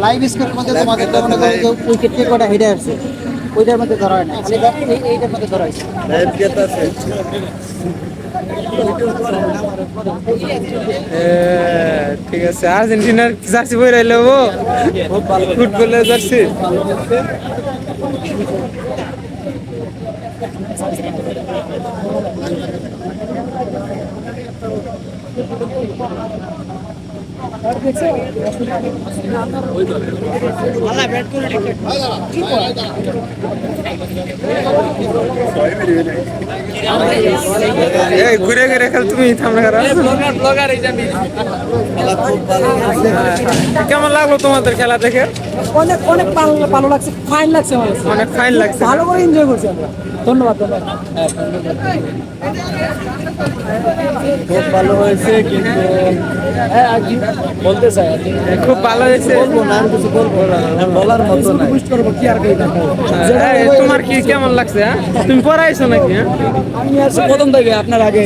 Live স্কোরের মধ্যে তোমাদের উইকেট কে কটা হেডে আসছে ওইটার মধ্যে ধরা হয় না, এইটার মধ্যে ধরা হয়েছে। ঠিক আছে, আর্জেন্টিনার জার্সি পরে আইলো ফুটবলের জার্সি। ঘুরে ঘুরে খেল তুমি কেমন লাগলো তোমাদের খেলা দেখে? অনেক অনেক ভালো লাগছে, ফাইন লাগছে, অনেক ফাইন লাগছে, ভালো করে এনজয় করছি আমরা। ধন্যবাদ। খুব ভালো হয়েছে, কিন্তু বলতে চাই খুব ভালো হয়েছে, বলবো না, আর কিছু বলবো না, বলার মতো না। কি আর তোমার কি কেমন লাগছে? তুমি পড়াইছো নাকি? আমি আসছি প্রথম থেকে আপনার আগে।